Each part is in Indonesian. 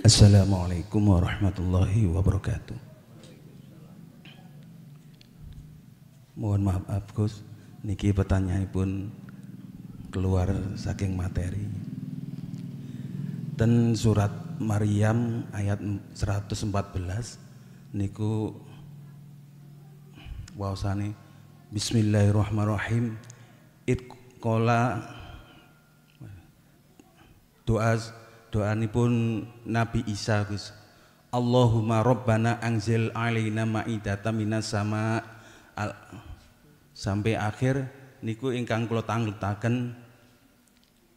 Assalamualaikum warahmatullahi wabarakatuh. Mohon maaf Gus, niki pertanyaanipun keluar saking materi. Ten surat Maryam ayat 114 niku waosane Bismillahirrahmanirrahim. Itqala doanipun Nabi Isa Gus. Allahumma rabbana anzil alaina ma'idatan minas sama sampai akhir niku ingkang kula tangletaken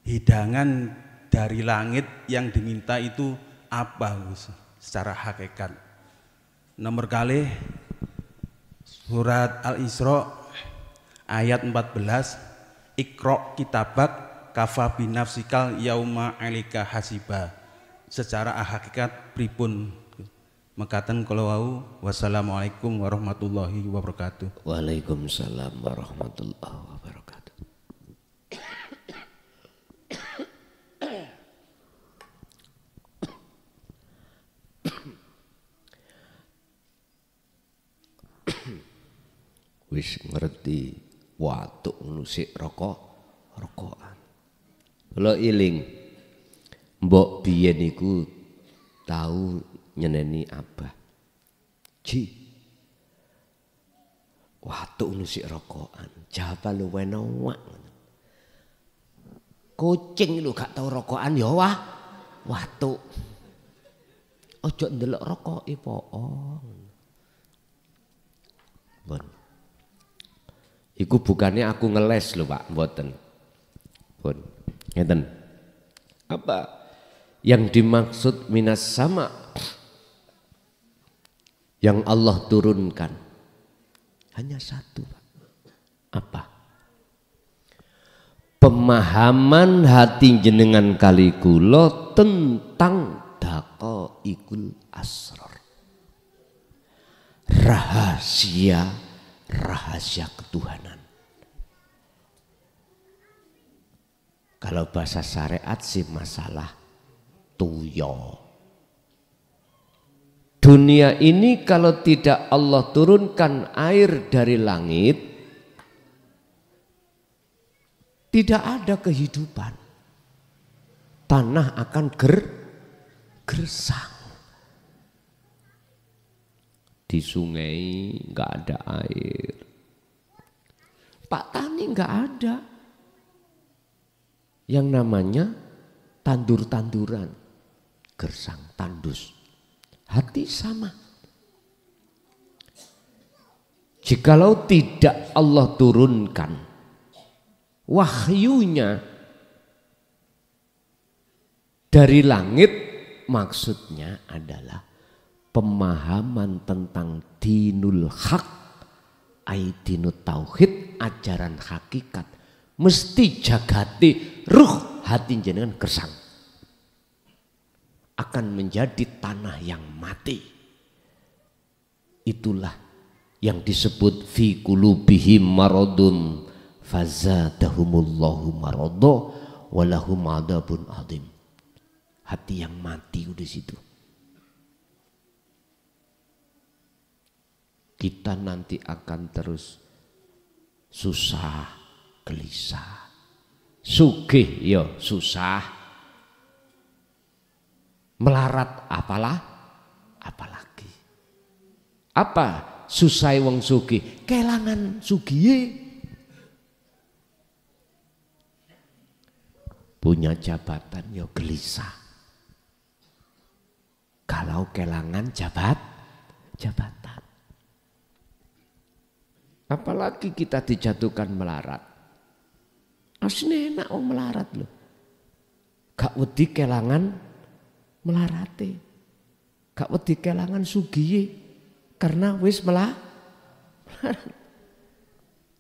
hidangan dari langit yang diminta itu apa Gus secara hakikat. Nomor kali surat Al-Isra ayat 14 Iqra kitabak kafa binafsikal yauma alika hasiba. Secara hakikat pripun mekaten kula wau. Wassalamualaikum warahmatullahi wabarakatuh. Waalaikumsalam warahmatullahi wabarakatuh. Wis ngerti watuk nusik rokokan. Kula iling mbok biyen iku tahu nyeneni abah. Ji. Watuk nusik rokokan. Jawab lu wenowak. Kucing lu gak tau rokokan ya wah. Watuk. Ojo ndelok rokoke poong. Bon. Iku bukannya aku ngeles lho Pak, mboten. Pun, ngeten. Apa yang dimaksud minas sama yang Allah turunkan? Hanya satu Pak. Apa? Pemahaman hati jenengan kali kula tentang daqaiqul asrar. Rahasia ketuhanan. Kalau bahasa syariat sih masalah tuyo. Dunia ini kalau tidak Allah turunkan air dari langit, tidak ada kehidupan. Tanah akan gersang. Di sungai nggak ada air. Pak Tani nggak ada. Yang namanya tandur-tanduran, gersang, tandus. Hati sama. Jikalau tidak Allah turunkan wahyunya dari langit, maksudnya adalah pemahaman tentang dinul hak, dinut tauhid, ajaran hakikat, mesti jagati ruh hati jenengan gersang, akan menjadi tanah yang mati. Itulah yang disebut fi qulubihim maradun fazadahumullahu marada walahum adabun adzim. Hati yang mati udah situ. Kita nanti akan terus susah, gelisah, sugih ya susah, melarat apalagi. Apa susah wong sugih? Kelangan sugihe. Punya jabatan ya gelisah. Kalau kelangan jabatan. Apalagi kita dijatuhkan melarat. Asli enak wong melarat loh. Gak wedi kelangan melarate. Gak wedi kelangan sugiye karena wis melarat.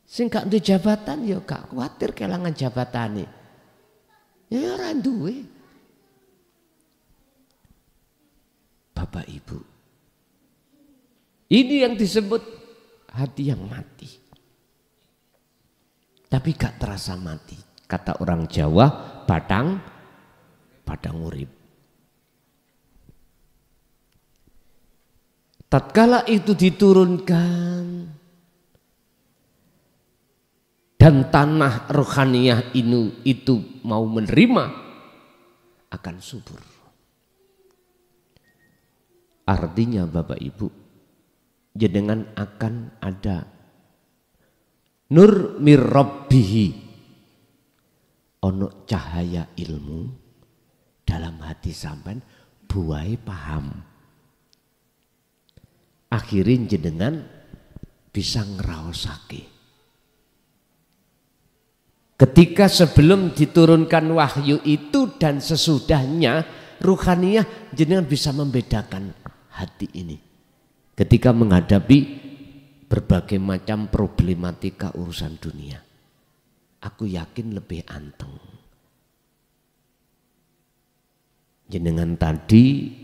Sing gak duwe jabatan ya gak kuwatir kelangan jabatane. Ya ora duwe. Bapak Ibu. Ini yang disebut hati yang mati. Tapi gak terasa mati. Kata orang Jawa, padang urip. tatkala itu diturunkan dan tanah rohaniyah itu mau menerima, akan subur. Artinya Bapak Ibu, jenengan akan ada nur mir rabbihi, ono cahaya ilmu dalam hati sampean, buai paham. Akhirin jenengan bisa ngraosake. Ketika sebelum diturunkan wahyu itu dan sesudahnya ruhaniyah, jenengan bisa membedakan hati ini. Ketika menghadapi berbagai macam problematika urusan dunia, aku yakin lebih anteng. Jenengan tadi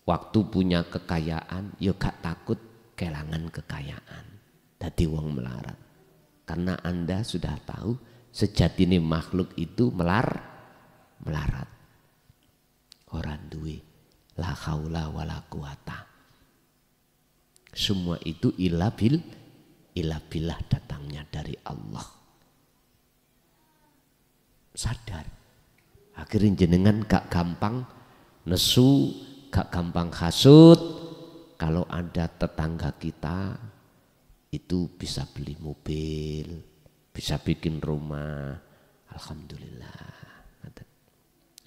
waktu punya kekayaan, yo gak takut kehilangan kekayaan, dadi wong melarat. Karena Anda sudah tahu sejatine makhluk itu melarat. Orang duwe la haula wala quwata. Semua itu ila billah datangnya dari Allah. Sadar. Akhirnya jenengan gak gampang nesu, gak gampang hasut. Kalau ada tetangga kita itu bisa beli mobil, bisa bikin rumah, alhamdulillah.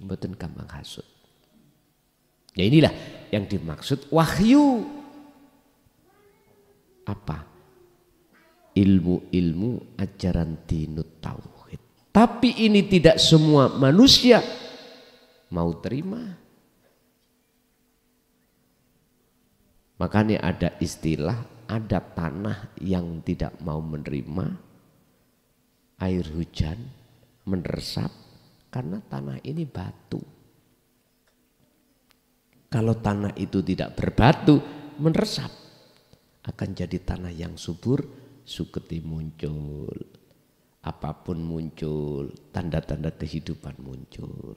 Mboten gampang hasut. Ya inilah yang dimaksud wahyu. Apa? Ilmu-ilmu ajaran dinut tauhid. Tapi ini tidak semua manusia mau terima. Makanya ada istilah, ada tanah yang tidak mau menerima air hujan meresap karena tanah ini batu. Kalau tanah itu tidak berbatu, meresap, akan jadi tanah yang subur, suketi muncul, apapun muncul, tanda-tanda kehidupan muncul.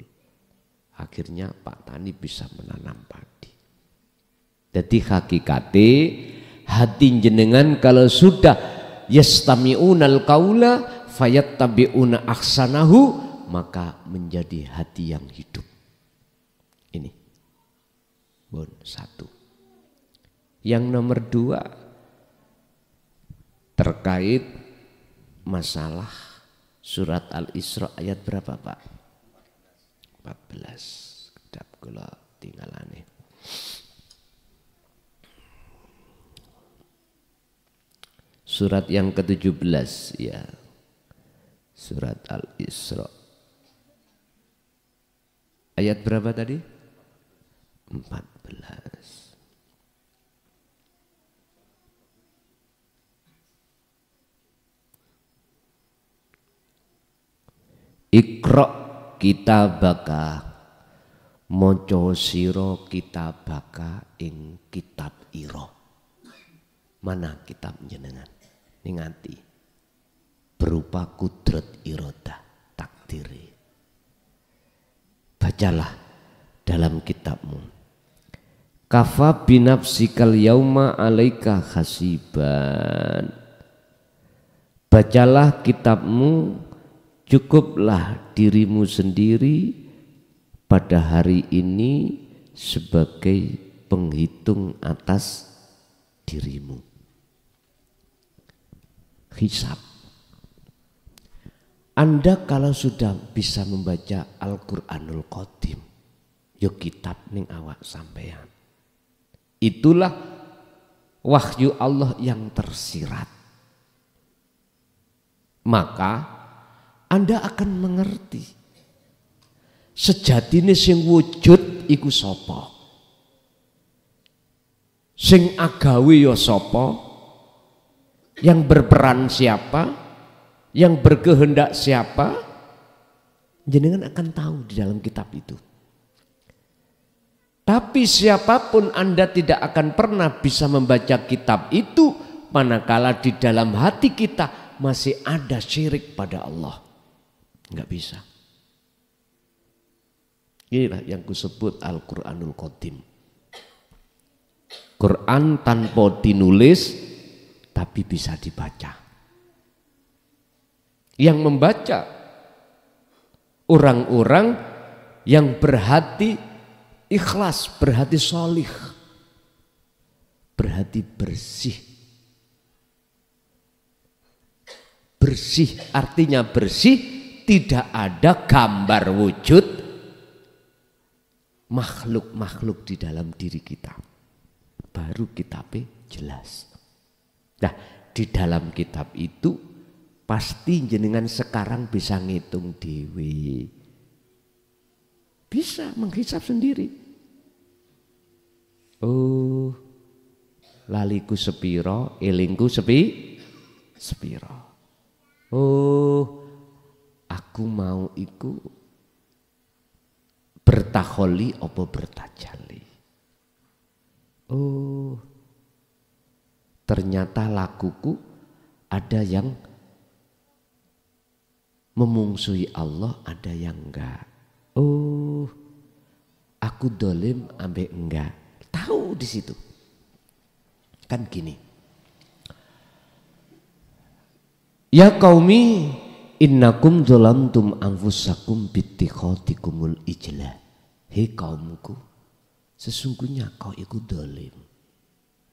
Akhirnya Pak Tani bisa menanam padi. Jadi hakikate hati jenengan kalau sudah yastami'unal qaula fayattabi'una ahsanahu, maka menjadi hati yang hidup. Ini satu. Yang nomor dua terkait masalah surat Al-Isra ayat berapa Pak? 14. Kedap kula tinggalane. Surat yang ke-17 ya. Surat Al-Isra. Ayat berapa tadi? 14. Iqra kitabaka, maca sira kitabaka ing kitab ira. Mana kitab jenengan? Ning ati. Berupa kudrat iradah, takdiri. Bacalah dalam kitabmu. Kafa binafsikal yauma alaika hasiban. Bacalah kitabmu, cukuplah dirimu sendiri pada hari ini sebagai penghitung atas dirimu. Hisab. Anda kalau sudah bisa membaca Al-Quranul Qadim, yuk kitab ning awak sampean. Itulah wahyu Allah yang tersirat. Maka Anda akan mengerti sejatine sing wujud iku sapa, sing agawe ya sapa, yang berperan siapa, yang berkehendak siapa, jenengan akan tahu di dalam kitab itu. Tapi siapapun Anda tidak akan pernah bisa membaca kitab itu manakala di dalam hati kita masih ada syirik pada Allah. Enggak bisa. Inilah yang kusebut Al-Quranul Qadim. Quran tanpa dinulis tapi bisa dibaca. Yang membaca orang-orang yang berhati ikhlas, berhati solih, berhati bersih. Bersih artinya bersih, tidak ada gambar wujud makhluk-makhluk di dalam diri kita. Baru kitabnya jelas. Nah, di dalam kitab itu pasti jenengan sekarang bisa ngitung dewi. Bisa menghisap sendiri. Oh, laliku sepiro, elingku sepiro. Oh, aku mau iku bertakholi apa bertajali. Oh, ternyata lakuku ada yang memungsuhi Allah, ada yang enggak. Oh, aku dolim ambek enggak. Tahu di situ. Kan gini. Ya qaumi innakum dzalamtum anfusakum bittikhatikumul ijlah. Hei kaumku, sesungguhnya kau ikut dolim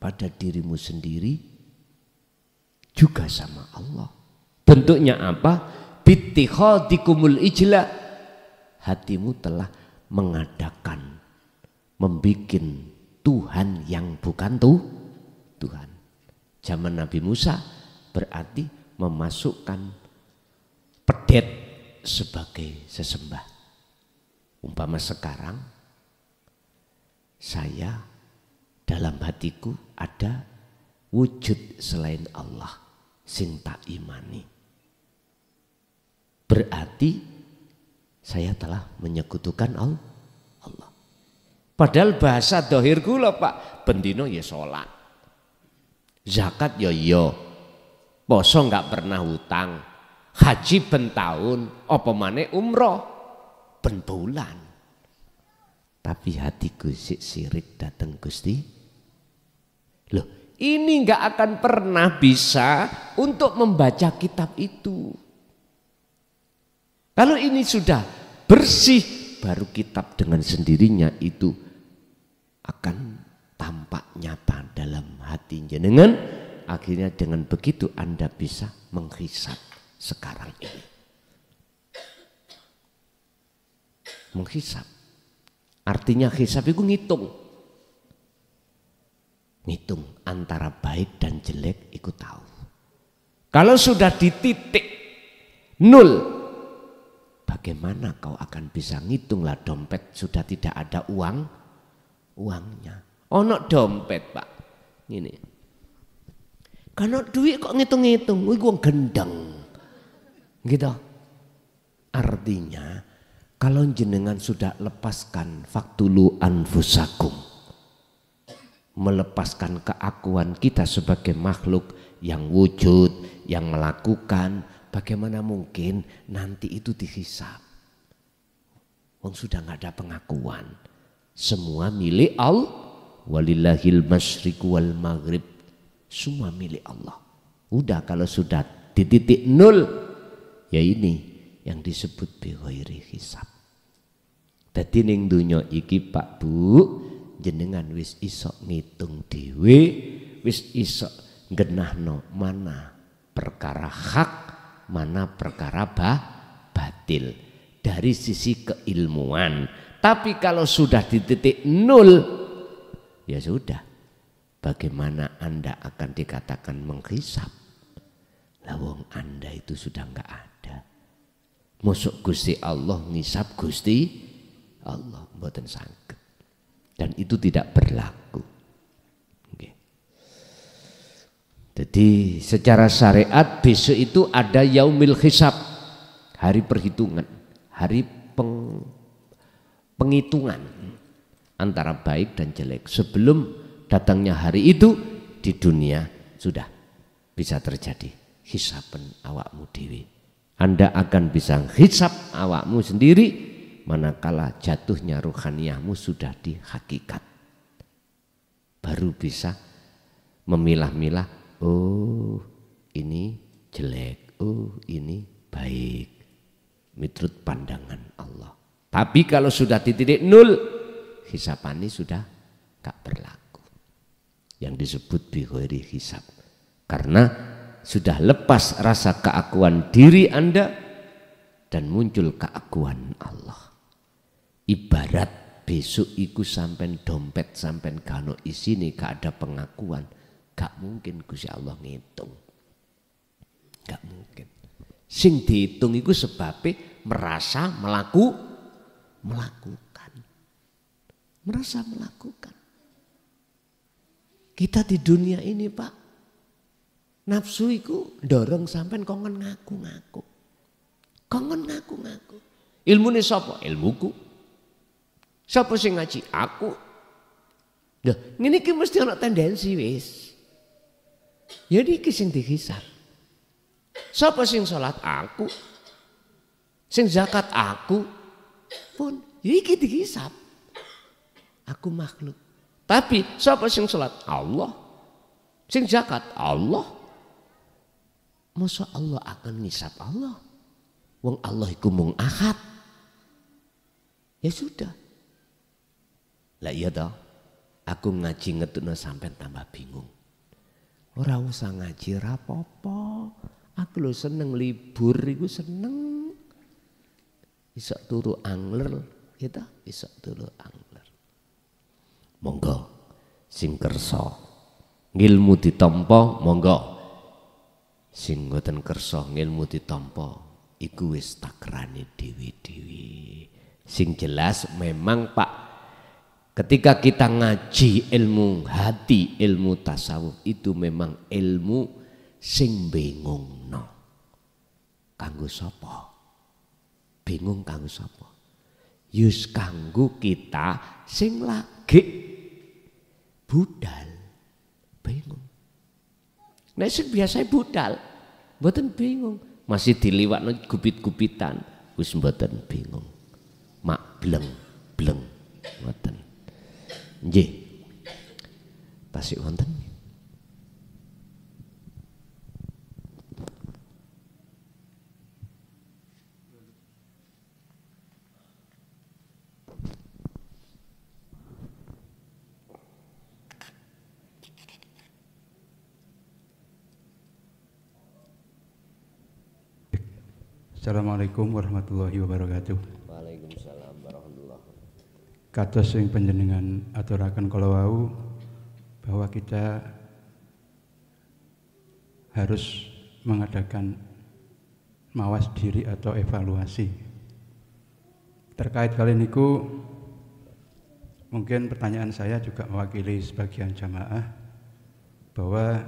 pada dirimu sendiri juga sama Allah. Bentuknya apa? Bittikhatikumul ijlah. Hatimu telah mengadakan, membikin Tuhan yang bukan Tuhan. Zaman Nabi Musa berarti memasukkan pedet sebagai sesembah. Umpama sekarang saya dalam hatiku ada wujud selain Allah sing tak imani. Berarti saya telah menyekutukan Allah. Padahal bahasa dohir kula Pak, bendino ya sholat, zakat ya yo, poso nggak pernah hutang, haji ben tahun, apa maneh umroh ben bulan. Tapi hatiku sirik datang Gusti. Loh, ini nggak akan pernah bisa untuk membaca kitab itu. Kalau ini sudah bersih, baru kitab dengan sendirinya itu akan tampak nyata dalam hati jenengan. Akhirnya dengan begitu Anda bisa menghisap sekarang ini. Menghisap. Artinya hisap itu ngitung. Ngitung antara baik dan jelek ikut tahu. Kalau sudah di titik 0, bagaimana kau akan bisa ngitung lah dompet sudah tidak ada uangnya. Ono dompet Pak. Ini. Karena duit kok ngitung-ngitung, wih gua gendeng, gitu. Artinya kalau jenengan sudah lepaskan faktulu anfusakum, melepaskan keakuan kita sebagai makhluk yang wujud, yang melakukan, bagaimana mungkin nanti itu dihisab? Wong sudah nggak ada pengakuan, semua milik Allah. Walillahil masyriq wal maghrib. Semua milik Allah. Udah kalau sudah di titik 0, ya ini yang disebut bi ghairi hisab. Dadi ning donya iki Pak Bu, jenengan wis iso ngitung dhewe, wis iso genahno mana perkara hak, mana perkara batil dari sisi keilmuan. Tapi kalau sudah di titik 0, ya sudah. Bagaimana Anda akan dikatakan menghisap? Lawang Anda itu sudah enggak ada. Mosok Gusti Allah ngisap Gusti Allah mboten saged. Dan itu tidak berlaku. Okay. Jadi secara syariat besok itu ada yaumil hisab, hari perhitungan, hari penghitungan antara baik dan jelek. Sebelum datangnya hari itu di dunia sudah bisa terjadi hisaban awakmu dewi. Anda akan bisa hisab awakmu sendiri manakala jatuhnya ruhaniyahmu sudah di hakikat. baru bisa memilah-milah, oh ini jelek, oh ini baik, menurut pandangan Allah. Tapi kalau sudah di titik nol, hisabani sudah gak berlaku, yang disebut bi ghairi hisab. Karena sudah lepas rasa keakuan diri Anda dan muncul keakuan Allah. Ibarat besok iku sampen dompet sampen kano isini gak ada pengakuan, gak mungkin Gusti Allah ngitung, gak mungkin. Sing dihitung iku sebabnya merasa melakukan, merasa melakukan. Kita di dunia ini Pak, nafsu iku dorong sampen kongen ngaku-ngaku, kongen ngaku-ngaku. Ilmu ini sapa? Ilmuku. Siapa sing ngaji? Aku. Nah, ini ki mesti ada tendensi wis. Jadi iki sing dihisab. Siapa sing salat? Aku. Sing zakat? Aku. Pun, ya iki dihisab. Aku makhluk. Tapi siapa sing salat? Allah. Sing zakat? Allah. Masa Allah akan ngisab Allah? Wong Allah iku mung ahad. Ya sudah. Lah iya toh, aku ngaji ngetutno sampean tambah bingung. Ora usah ngaji rapopo. Aku lho seneng libur iku seneng. Iso turu angler, ya toh, iso turu angler. Monggo sing kersa ngilmu ditampa, monggo. Sing mboten kersa ngilmu ditampa iku wis takrane dhewe-dhewe. Sing jelas memang Pak, ketika kita ngaji ilmu hati, ilmu tasawuf itu memang ilmu sing bingungno. Kanggo sapa? Bingung kanggo sapa? Yus kanggo kita sing lagi budal, bingung. Nek sing biasa budal, mboten bingung, masih diliwatno gubit-gubitan, wis mboten bingung. Mak bleng-bleng mboten. Nggih. Tasik wonten. Assalamualaikum warahmatullahi wabarakatuh. Waalaikumsalam warahmatullahi wabarakatuh. Kados sing panjenengan aturaken kala wau bahwa kita harus mengadakan mawas diri atau evaluasi. Terkait kali niku mungkin pertanyaan saya juga mewakili sebagian jamaah bahwa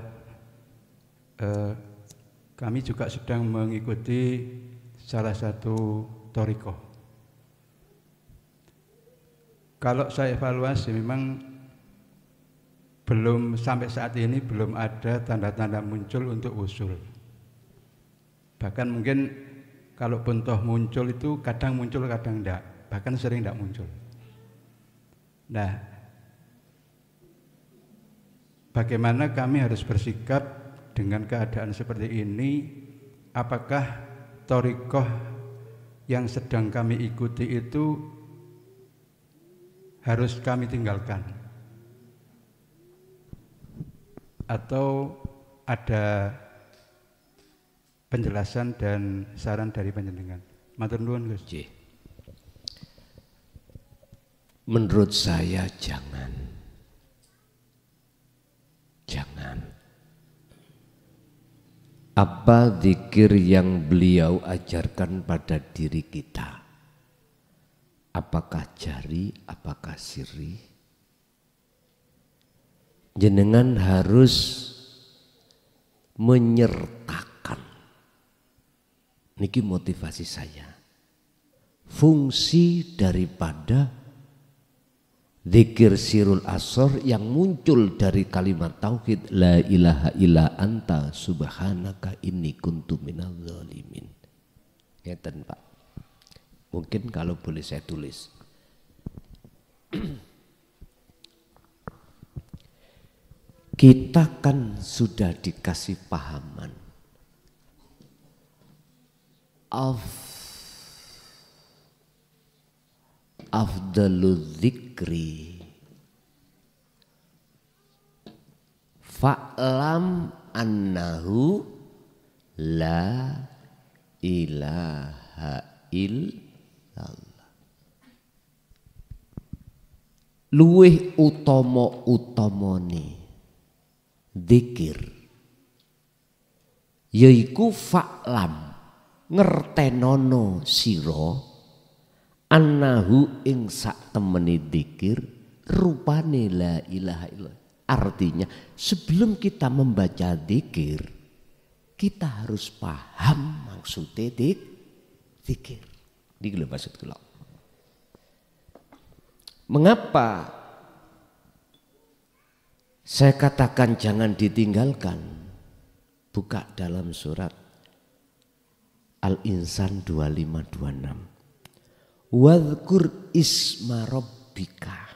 kami juga sedang mengikuti salah satu thariqah. Kalau saya evaluasi memang belum sampai saat ini belum ada tanda-tanda muncul untuk usul. Bahkan mungkin kalaupun toh muncul itu kadang muncul kadang enggak, bahkan sering enggak muncul. Nah, bagaimana kami harus bersikap dengan keadaan seperti ini? Apakah thariqah yang sedang kami ikuti itu harus kami tinggalkan? Atau ada penjelasan dan saran dari panjenengan? Matur nuwun, Gus. Menurut saya jangan. Apa zikir yang beliau ajarkan pada diri kita? Apakah jari, apakah sirri? Jenengan harus menyertakan. Niki motivasi saya. Fungsi daripada zikir sirul asor yang muncul dari kalimat tauhid la ilaha illa anta subhanaka inni kuntu minadz zalimin. Ngeten Pak. Mungkin kalau boleh saya tulis. Kita kan sudah dikasih pahaman afdalul dzikri fa'lam annahu la ilaha illallah. Luwih utama-utamane dzikir yaiku fa'lam ngertenono sira annahu ing sak temene dzikir rupane la ilaha illallah. Artinya sebelum kita membaca dzikir kita harus paham maksudnya dzikir. Iki lho maksud kula. Mengapa saya katakan jangan ditinggalkan? Buka dalam surat Al-Insan 2526. Wadhkur isma rabbika.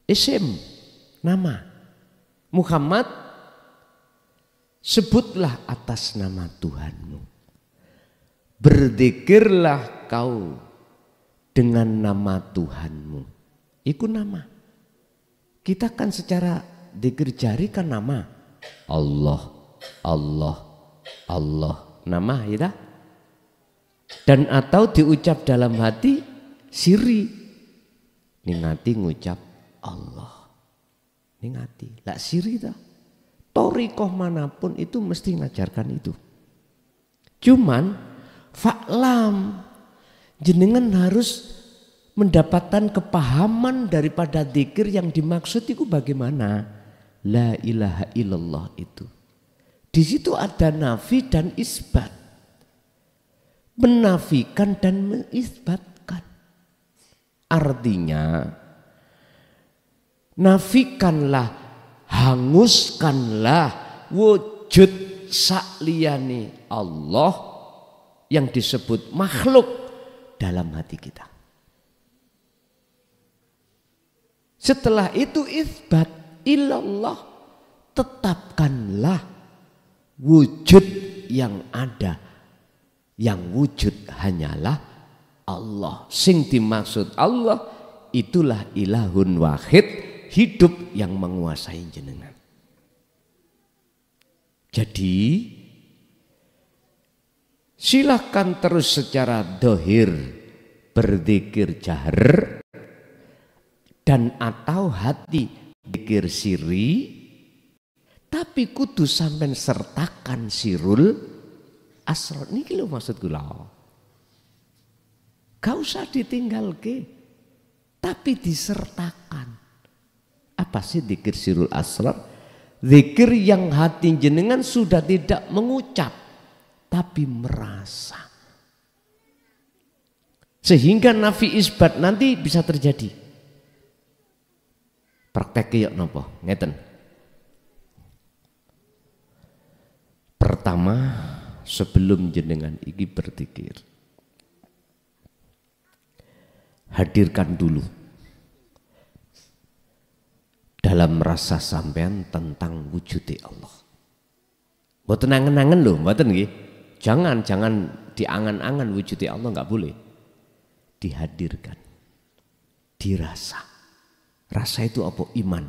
Isim, nama. Muhammad, sebutlah atas nama Tuhanmu. Berzikirlah kau dengan nama Tuhanmu. Iku nama. Kita kan secara dzikir jari kan nama. Allah, Allah, Allah. Nama ya. Dan atau diucap dalam hati siri. Ningati ngucap Allah. Ningati. Lah siri dah. Torikoh manapun itu mesti ngajarkan itu. Cuman fa'lam jenengan harus mendapatkan kepahaman daripada dzikir yang dimaksud itu bagaimana. La ilaha illallah itu. Di situ ada nafi dan isbat. Menafikan dan mengisbatkan. Artinya nafikanlah, hanguskanlah wujud sakliyane Allah yang disebut makhluk dalam hati kita. Setelah itu isbat ilallah, tetapkanlah wujud yang ada, yang wujud hanyalah Allah. Sing dimaksud Allah itulah ilahun wahid, hidup yang menguasai jenengan. Jadi silahkan terus secara dohir berzikir jahar dan atau hati zikir siri, tapi kudu sampean sertakan sirul asrar. Niki lho maksud kula. Gak usah ditinggalke, tapi disertakan. Apa sih zikir sirul asrar? Zikir yang hati jenengan sudah tidak mengucap, tapi merasa. Sehingga nafi isbat nanti bisa terjadi. Praktek yuk nopo, ngeten. Pertama, sebelum jenengan iki berzikir, hadirkan dulu dalam rasa sampean tentang wujudi Allah. Mboten angen-angen lho, mboten nggih. Jangan diangan-angan wujudi Allah, enggak boleh. Dihadirkan. Dirasa. Rasa itu apa? Iman.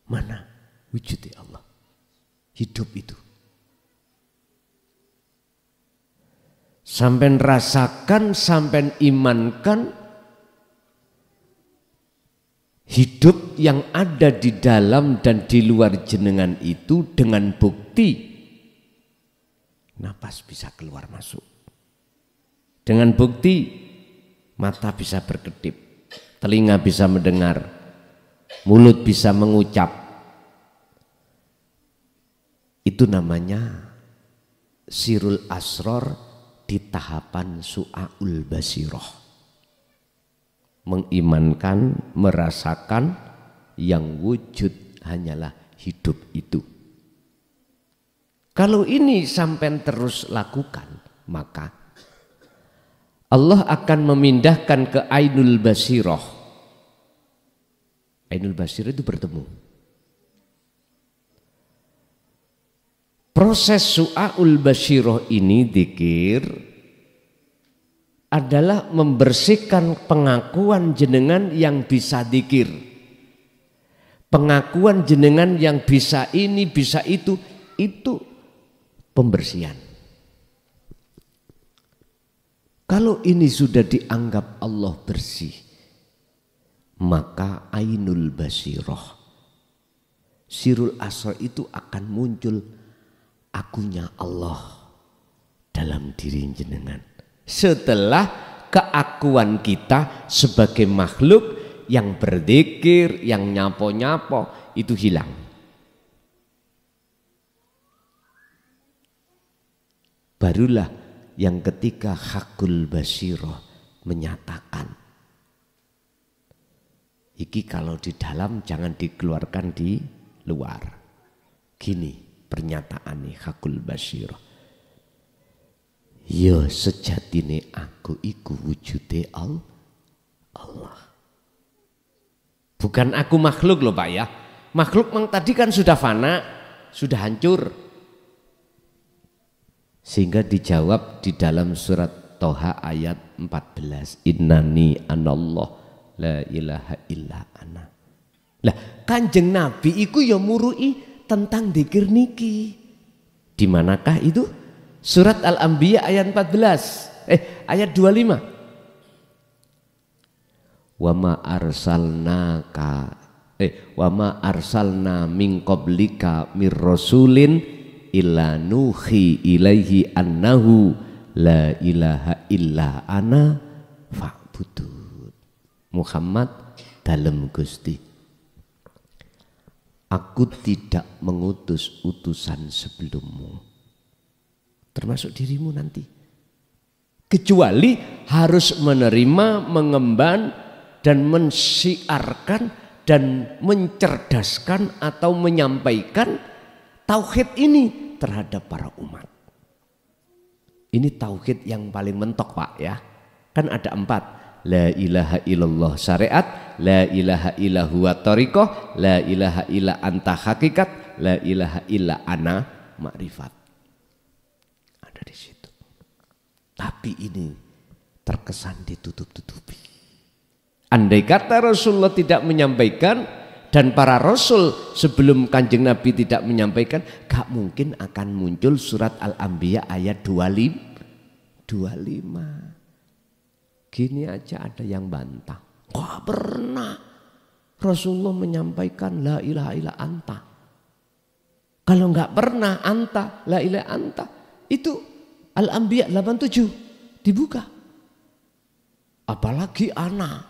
Mana wujudi Allah? Hidup itu. Sampai rasakan, sampai imankan hidup yang ada di dalam dan di luar jenengan itu dengan bukti napas bisa keluar masuk. Dengan bukti mata bisa berkedip, telinga bisa mendengar, mulut bisa mengucap. Itu namanya sirul asror di tahapan su'aul basiroh. Mengimankan, merasakan yang wujud hanyalah hidup itu. Kalau ini sampai terus lakukan, maka Allah akan memindahkan ke ainul basiroh. Ainul basiroh itu bertemu. Proses su'aul basyiroh ini dzikir adalah membersihkan pengakuan jenengan yang bisa dzikir. Pengakuan jenengan yang bisa ini, bisa itu pembersihan. Kalau ini sudah dianggap Allah bersih, maka ainul basyiroh, sirul asrar itu akan muncul akunya Allah dalam diri jenengan. Setelah keakuan kita sebagai makhluk yang berzikir, yang nyapo-nyapo itu hilang. Barulah yang ketika hakul basyiroh menyatakan, iki kalau di dalam jangan dikeluarkan di luar. Gini pernyataan nih hakul basyiroh. Ya sejatine aku iku wujude Allah. Bukan aku makhluk loh Pak ya. Makhluk mang tadi kan sudah fana, sudah hancur. Sehingga dijawab di dalam surat Toha ayat 14. Innani anallah la ilaha illa ana. Lah Kanjeng Nabi iku ya murui tentang dzikir niki. Di manakah itu? Surat Al-Anbiya ayat 14. Ayat 25. Wa ma arsalna min qablika mir rasulin illa nuhi ilaihi annahu la ilaha illa ana fa'budun. Muhammad dalem Gusti, aku tidak mengutus utusan sebelummu, termasuk dirimu nanti, kecuali harus menerima, mengemban dan mensiarkan dan mencerdaskan atau menyampaikan tauhid ini terhadap para umat. Ini tauhid yang paling mentok Pak ya. Kan ada 4. La ilaha illallah syariat, la ilaha illa huwa thariqah, la ilaha illa anta hakikat, la ilaha illa ana makrifat. Ada di situ. Tapi ini terkesan ditutup-tutupi. Andai kata Rasulullah tidak menyampaikan dan para rasul sebelum Kanjeng Nabi tidak menyampaikan, gak mungkin akan muncul surat Al-Anbiya ayat 25. Gini aja ada yang bantah. Wah pernah Rasulullah menyampaikan la ilaha illa anta. Kalau nggak pernah anta, la ilaha anta, itu Al-Anbiya 87 dibuka. Apalagi ana,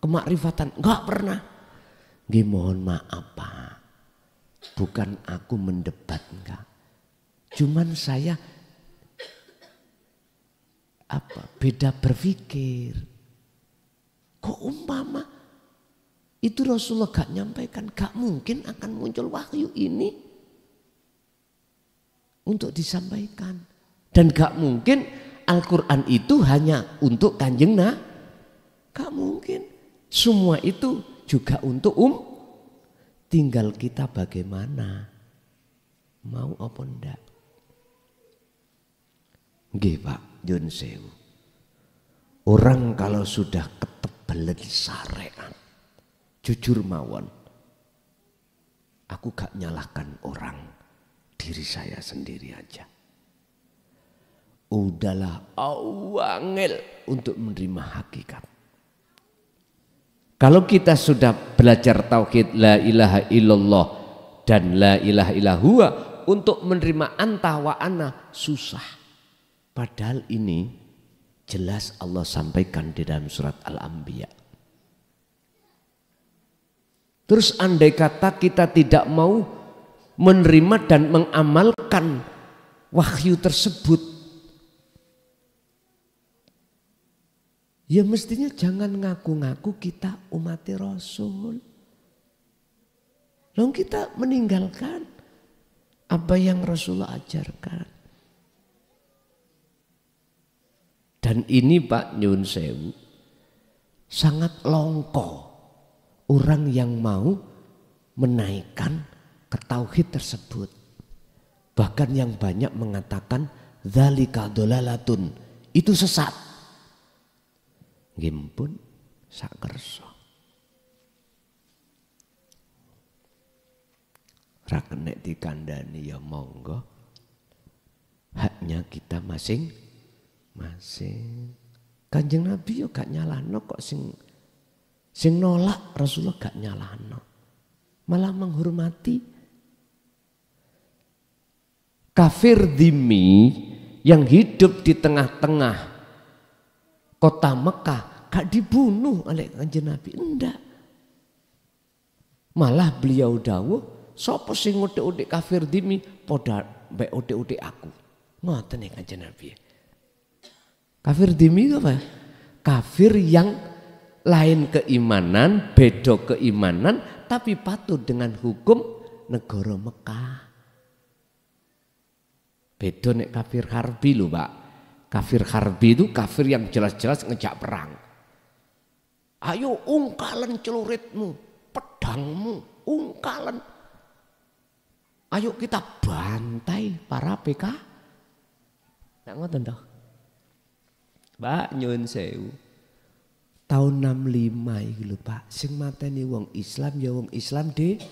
kemakrifatan, nggak pernah. Nggih mohon maaf Pak, bukan aku mendebat enggak. Cuman saya beda berpikir. Kok umpama itu Rasulullah gak nyampaikan, gak mungkin akan muncul wahyu ini untuk disampaikan. Dan gak mungkin Al-Quran itu hanya untuk Kanjeng Nabi. Gak mungkin. Semua itu juga untuk tinggal kita bagaimana, mau apa enggak. Nggih Pak Yun Sewu, orang kalau sudah ketebelan syariat, jujur mawon, aku gak nyalahkan orang, diri saya sendiri aja. Udahlah awangel untuk menerima hakikat. Kalau kita sudah belajar tauhid la ilaha illallah dan la ilaha illallah untuk menerima anta wa ana susah. Padahal ini jelas Allah sampaikan di dalam surat Al-Anbiya. Terus andai kata kita tidak mau menerima dan mengamalkan wahyu tersebut, ya mestinya jangan ngaku-ngaku kita umat Rasul. Lalu kita meninggalkan apa yang Rasulullah ajarkan. Dan ini Pak Nyun Sewu sangat longko orang yang mau menaikkan ke tauhid tersebut. Bahkan yang banyak mengatakan dzalika dolalatun, itu sesat. Nggih pun sak kersa. Ra kenek dikandani ya monggo. Haknya kita masing-masing. Kanjeng Nabi yo gak nyalahno kok sing nolak Rasulullah gak nyalahno. Malah menghormati. Kafir dhimmi yang hidup di tengah-tengah kota Mekah gak dibunuh oleh Kanjeng Nabi, enggak. Malah beliau dawuh, sapa sing utik-utik kafir dhimmi padha mbek utik-utik aku. Ngoten Kanjeng Nabi. Kafir dhimmi itu apa? Kafir yang lain keimanan, beda keimanan, tapi patuh dengan hukum negara Mekah. Beda nek kafir harbi lho Pak. Kafir harbi itu kafir yang jelas-jelas ngejak perang. Ayo ungkalen celuritmu, pedangmu, ungkalen. Ayo kita bantai para PK. Nggak ngoten toh. Pak nyuwun sewu. Tahun 65 iki lho Pak, sing mateni wong Islam ya wong Islam dhewe.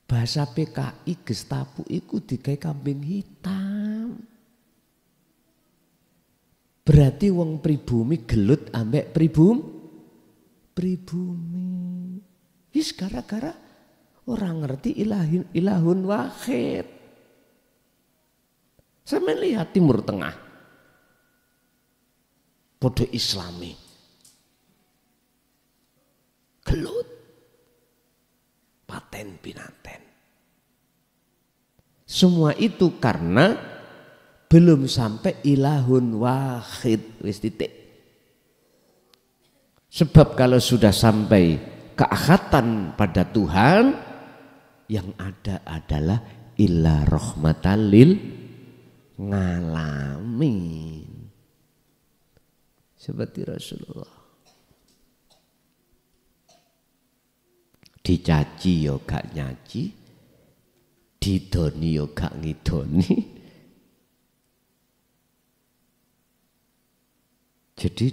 Bahasa PKI Gestapo iku digawe kambing hitam. Berarti wong pribumi gelut ambek pribumi. Wis gara-gara orang ngerti ilahun wahid. Saya melihat Timur Tengah. Podo Islami. Gelut. Paten binaten. Semua itu karena belum sampai ilahun wahid. Wis titik. Sebab kalau sudah sampai keakhatan pada Tuhan, yang ada adalah illa rahmatan lil ngalamin. Seperti Rasulullah. Dicaci yo gak nyaci, didoni yo gak ngidoni. Jadi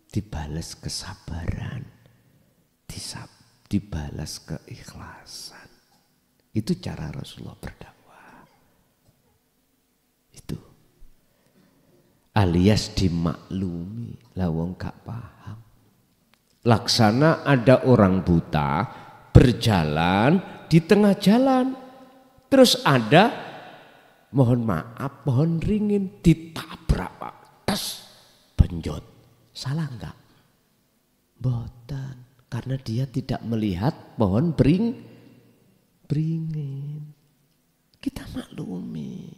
dibalas kesabaran, dibalas keikhlasan. Itu cara Rasulullah berdakwah. Itu alias dimaklumi, lawang gak paham. Laksana ada orang buta berjalan di tengah jalan, terus ada mohon maaf pohon ringin ditabrak Pak, tas benjot. Salah enggak? Boten, karena dia tidak melihat pohon beringin. Kita maklumi.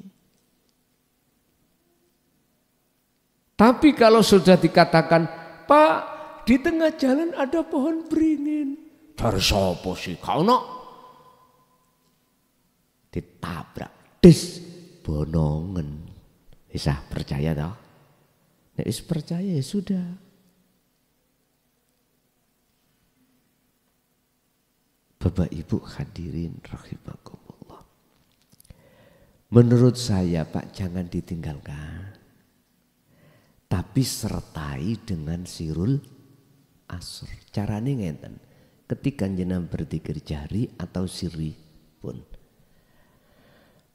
Tapi kalau sudah dikatakan, Pak, di tengah jalan ada pohon beringin. Dari sapa sih? Kau no? Ditabrak, des, bonongen. Bisa percaya toh? Nek wis percaya ya sudah. Bapak Ibu hadirin rahimakumullah. Menurut saya Pak, jangan ditinggalkan. Tapi sertai dengan sirul asr. Caranya ngeten. Ketika jenengan berzikir jari atau sirri pun,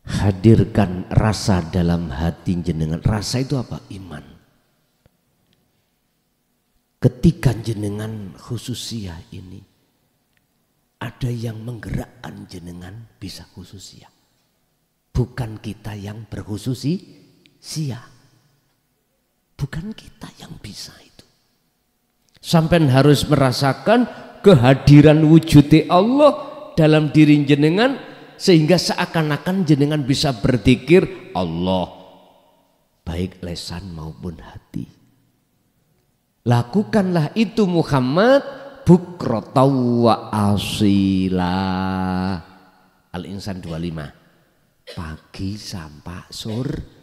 hadirkan rasa dalam hati jenengan. Rasa itu apa? Iman. Ketika jenengan khususiyah ini, ada yang menggerakkan jenengan bisa khususiyah. Bukan kita yang berkhususiyah. Bukan kita yang bisa itu. Sampai harus merasakan kehadiran wujud Allah dalam diri jenengan, sehingga seakan-akan jenengan bisa berzikir Allah baik lesan maupun hati. Lakukanlah itu Muhammad bukratan wa asila. Al-Insan 25. Pagi sampai sore.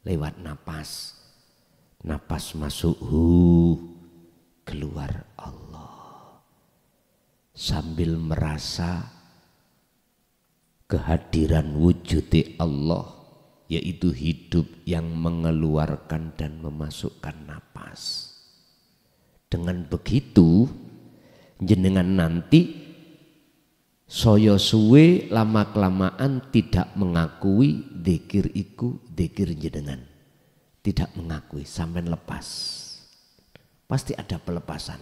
Lewat napas. Napas masuk keluar Allah. sambil merasa kehadiran wujud Allah, yaitu hidup yang mengeluarkan dan memasukkan napas. Dengan begitu jenengan nanti saya suwe lama kelamaan tidak mengakui dzikir iku dzikir jenengan, tidak mengakui sampai lepas. Pasti ada pelepasan.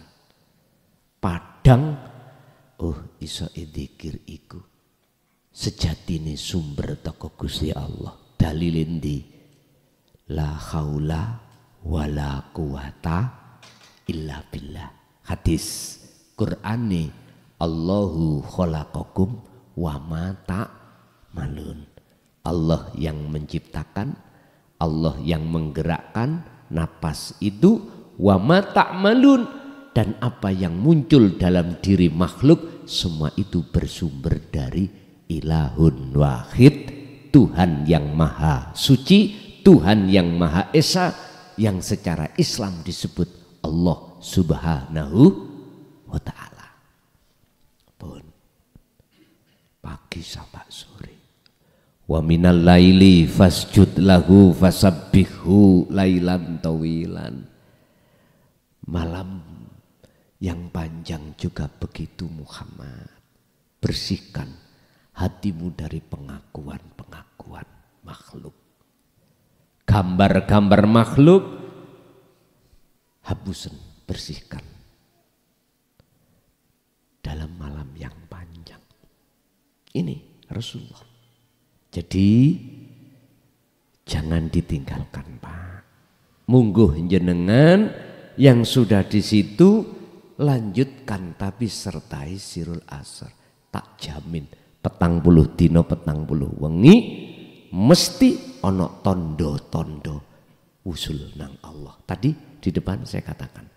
Padang oh iso dzikir iku sejatine sumber teko Gusti Allah. Dalil endi? La haula wala quwata illa billah. Hadis Qur'ane Allahu khalaqakum wa ma ta'malun. Allah yang menciptakan, Allah yang menggerakkan napas itu, wa ma ta'malun, dan apa yang muncul dalam diri makhluk semua itu bersumber dari ilahun wahid, Tuhan yang maha suci, Tuhan yang maha esa, yang secara Islam disebut Allah subhanahu wa ta'ala. Pun pagi sampai sore. Wa minal laili fasjud lahu fasabbihu lailan tawilan. Malam yang panjang juga begitu Muhammad. Bersihkan hatimu dari pengakuan-pengakuan makhluk. Gambar-gambar makhluk hapusen, bersihkan dalam malam yang panjang. Ini Rasulullah. Jadi jangan ditinggalkan Pak. Mungguh jenengan yang sudah di situ lanjutkan, tapi sertai sirul asar. Tak jamin 40 dino 40 wengi mesti ono tondo-tondo usul nang Allah. Tadi di depan saya katakan,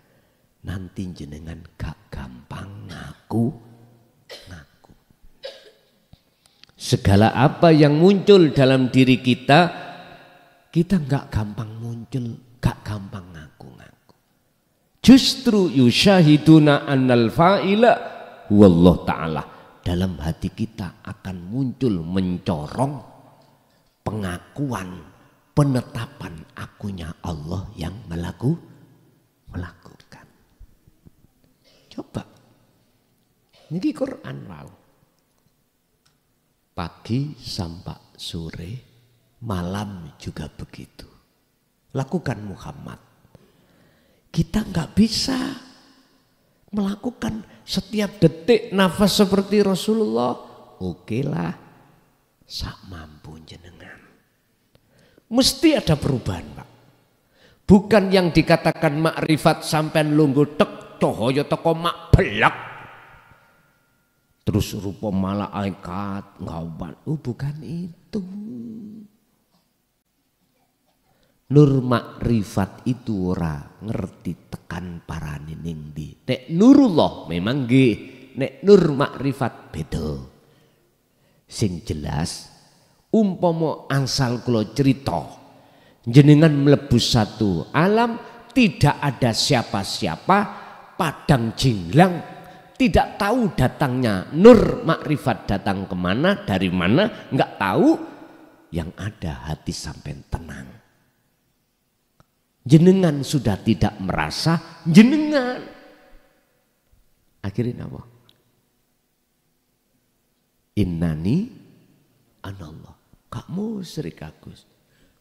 nanti jenengan gak gampang ngaku. Segala apa yang muncul dalam diri kita gak gampang muncul, gak gampang ngaku-ngaku. Justru yusyahiduna annal fa'ila wallahu ta'ala. Dalam hati kita akan muncul mencorong pengakuan, penetapan akunya Allah yang melakukan. Coba. Ini Quran wow. Pagi sampai sore, malam juga begitu. Lakukan Muhammad. Kita nggak bisa melakukan setiap detik nafas seperti Rasulullah. Oke lah, sak mampu jenengan. Mesti ada perubahan Pak. Bukan yang dikatakan makrifat sampai lungguh tek cahaya teko mak belak. Terus rupa malaikat ngawan. Oh bukan itu. Nur makrifat itu ora ngerti tekan parane ning ndi. Nek nurullah memang nggih, nek nur makrifat beda. Sing jelas umpama asal kula cerita jenengan mlebu satu alam, tidak ada siapa-siapa, padang jinglang, tidak tahu datangnya nur makrifat datang kemana, dari mana, nggak tahu. Yang ada hati sampai tenang. Jenengan sudah tidak merasa jenengan. Akhirnya apa? Innani anallah. Kak musyrik Agus.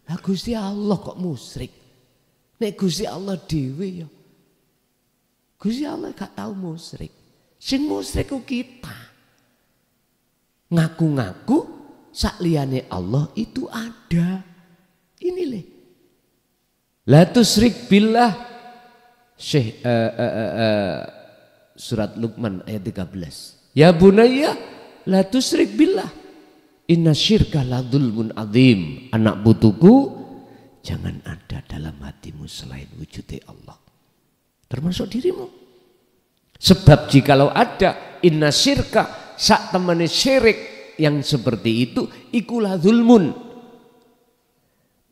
Lah Gusti Allah kok musyrik? Nek Gusti Allah dhewe ya. Gusti Allah gak tahu musyrik. Sing musyrik ku kita. Ngaku-ngaku sakliyane Allah itu ada. Ini leh. La tusyrik billah. Surat Luqman ayat 13. Ya bunayya la tusyrik billah. Inna syirka la dzulmun adzim. Anak putuku, jangan ada dalam hatimu selain wujudnya Allah. Termasuk dirimu. Sebab jikalau ada inna syirka, sak temane syirik yang seperti itu ikulah dzulmun.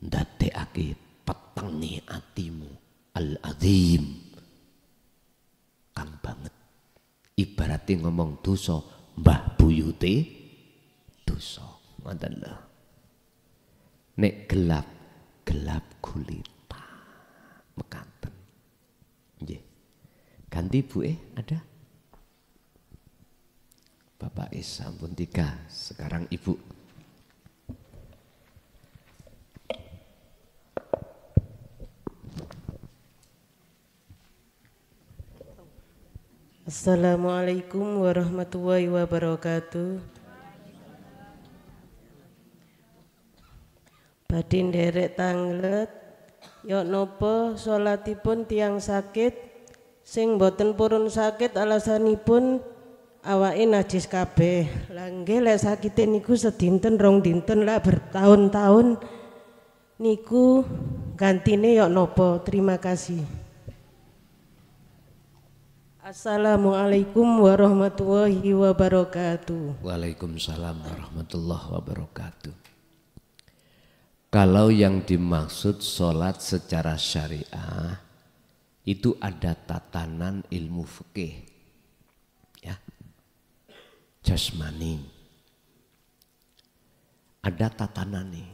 Ndadekake petengi atimu al-adzim. Kang banget. ibaratnya ngomong dosa mbah buyute dosa. Ngoten lho. Nek gelap gelap gulita mekaten. Nggih. Ganti Bu ada? Bapak sampun 3, sekarang Ibu. Assalamualaikum warahmatullahi wabarakatuh. Badhe nderek tanglet, yok nopo salatipun tiang sakit, sing boten purun sakit alasanipun awake najis kabeh. Lah nggih lek sakite niku sedinten rong dinten lah bertahun-tahun niku gantine yok nopo. Terima kasih. Assalamualaikum warahmatullahi wabarakatuh. Waalaikumsalam warahmatullahi wabarakatuh. Kalau yang dimaksud sholat secara syariah itu ada tatanan ilmu fikih, ya, jasmani. Ada tatanan nih,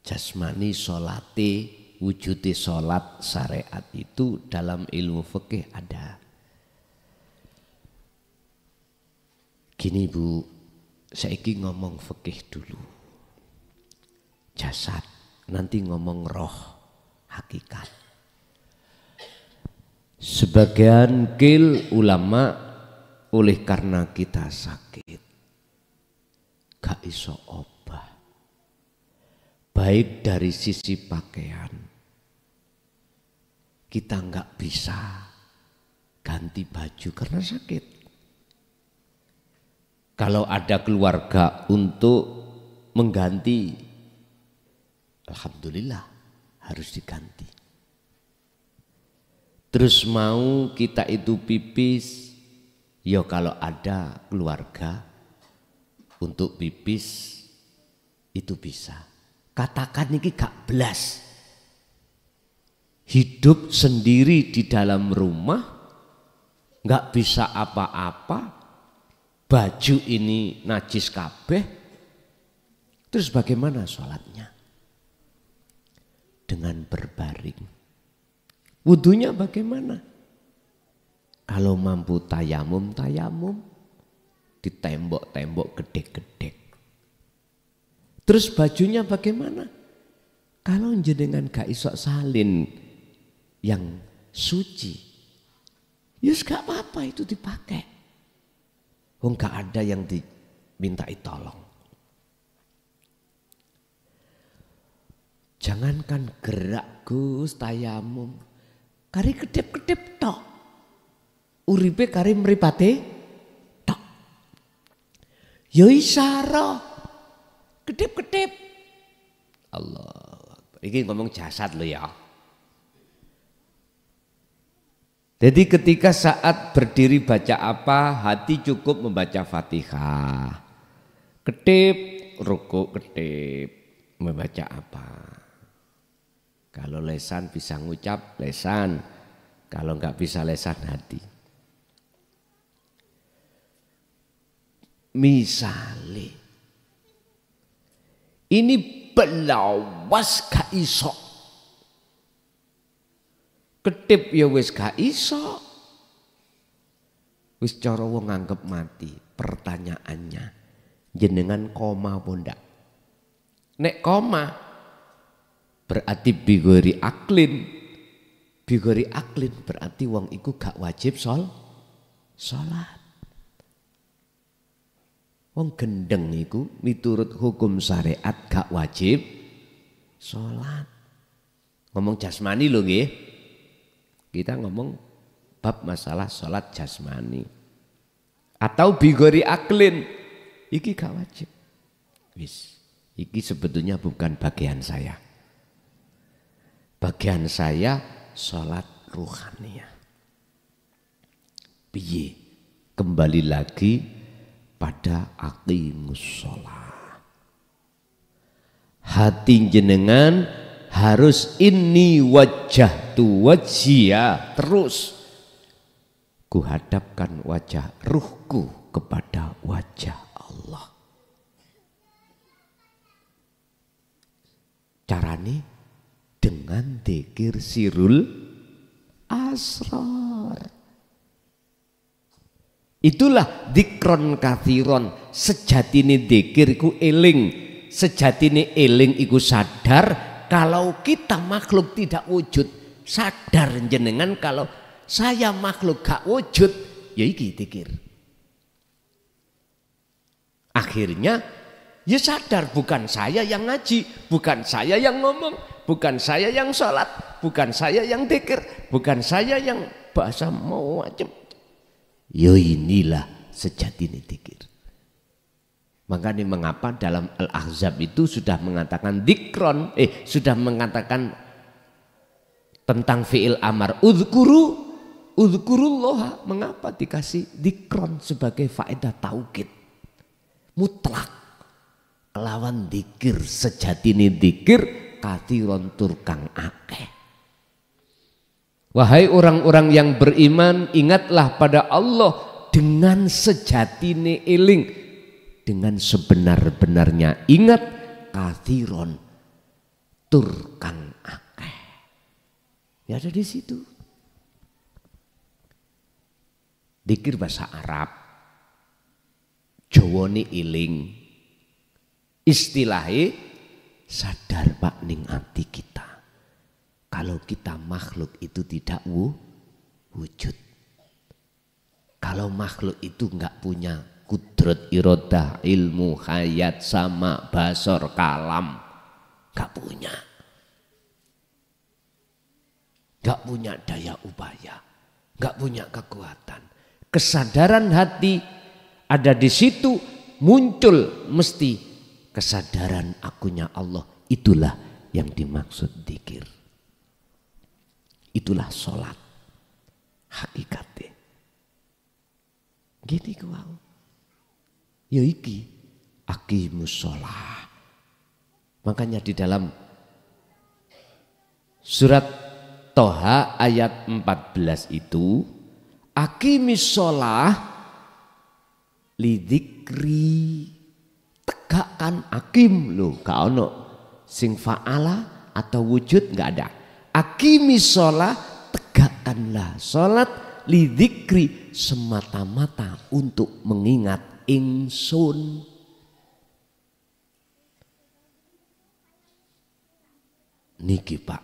jasmani sholati, wujudi sholat syariat itu dalam ilmu fikih ada. Gini Bu, saiki ngomong fikih dulu. Jasad, nanti ngomong roh, hakikat. Sebagian kil ulama oleh karena kita sakit, gak iso obah. Baik dari sisi pakaian, kita gak bisa ganti baju karena sakit. Kalau ada keluarga untuk mengganti, alhamdulillah harus diganti. Terus mau kita itu pipis, ya kalau ada keluarga untuk pipis itu bisa. Katakan ini gak belas. Hidup sendiri di dalam rumah, gak bisa apa-apa. Baju ini najis kabeh, terus bagaimana sholatnya? Dengan berbaring. Wudunya bagaimana? Kalau mampu tayamum, di tembok-tembok gede-gede. Terus bajunya bagaimana? Kalau jenengan gak iso salin yang suci, ya gak apa-apa itu dipakai. Gak ada yang dimintai tolong. Jangankan gerak Gus tayamum, kari kedip-kedip tok. Uripe kari mripate tok. Ya isyara kedip-kedip. Allah. Ini ngomong jasad lo ya. Jadi ketika saat berdiri baca apa, hati cukup membaca Fatihah. Ketip, rukuk ketip, membaca apa. Kalau lesan bisa ngucap lesan, kalau enggak bisa lesan hati. Misale, ini belawas gak iso. Ketip ya wis gak iso. Wis cara wong nganggep mati. Pertanyaannya, jenengan koma apa ndak? Nek koma berarti bigori aklin. Bigori aklin berarti wong iku gak wajib sholat. Wong gendeng iku miturut hukum syariat gak wajib sholat. Ngomong jasmani lho nggih. Kita ngomong bab masalah sholat jasmani. Atau bigori aklin. Iki gak wajib. Wis, iki sebetulnya bukan bagian saya. Bagian saya sholat ruhaniyah. Piye? Kembali lagi pada aqimus sholat. Hati jenengan harus inni wajjahtu wajhiya terus. Kuhadapkan wajah ruhku kepada wajah Allah. Carane dengan dzikir sirul asrar. Itulah dzikron kathiron. Sejatine dzikir iku eling. Sejatine eling iku sadar. Kalau kita makhluk tidak wujud, sadar jenengan kalau saya makhluk gak wujud, ya iki dzikir. Akhirnya ya sadar bukan saya yang ngaji, bukan saya yang ngomong, bukan saya yang sholat, bukan saya yang dzikir, bukan saya yang bahasa mau macam. Ya inilah sejatine dzikir. Makanya mengapa dalam Al-Ahzab itu sudah mengatakan dzikron, sudah mengatakan tentang fi'il amar Udhkurullah. Mengapa dikasih dzikron sebagai faedah taukid mutlak? Kelawan dzikir sejatine dzikir kathiron turkang akeh. Wahai orang-orang yang beriman, ingatlah pada Allah dengan sejatine eling, dengan sebenar-benarnya ingat, kathiron turkang akeh. Ya ada di situ. Dzikir bahasa Arab, Jawane iling, istilahnya sadar pak ning ati kita. Kalau kita makhluk itu tidak wujud. Kalau makhluk itu enggak punya kudrat, irodah, ilmu, hayat, sama, basor, kalam, enggak punya. Enggak punya daya upaya, enggak punya kekuatan. Kesadaran hati ada di situ, muncul mesti kesadaran akunya Allah. Itulah yang dimaksud dzikir. Itulah sholat hakikatnya. Gini kau, ya iki aqimus sholah. Makanya di dalam surat Toha ayat 14 itu, aqimis sholah lidzikri, tegakkan akim loh, gak ono sing fa'ala atau wujud, gak ada. Aqimis sholah, tegakkanlah sholat lidzikri, semata-mata untuk mengingat ingsun. Niki pak,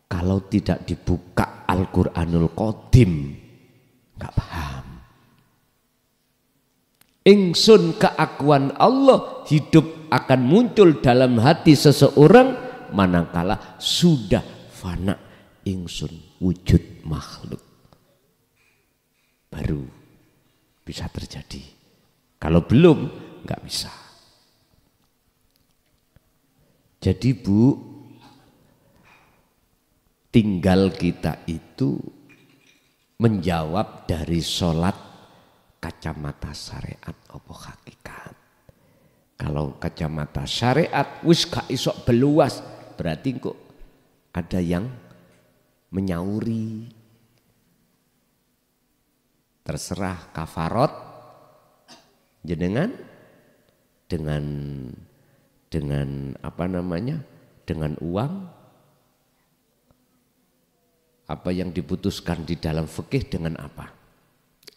kalau tidak dibuka Al-Quranul Qadim nggak paham. Ingsun keakuan Allah hidup akan muncul dalam hati seseorang manakala sudah fana ingsun wujud makhluk. Baru bisa terjadi. Kalau belum nggak bisa. Jadi Bu, tinggal kita itu menjawab dari sholat kacamata syariat apa hakikat. Kalau kacamata syariat wis gak isok beluas, berarti kok ada yang menyauri. Terserah kafarot jenengan dengan apa namanya, dengan uang, apa yang diputuskan di dalam fikih dengan apa,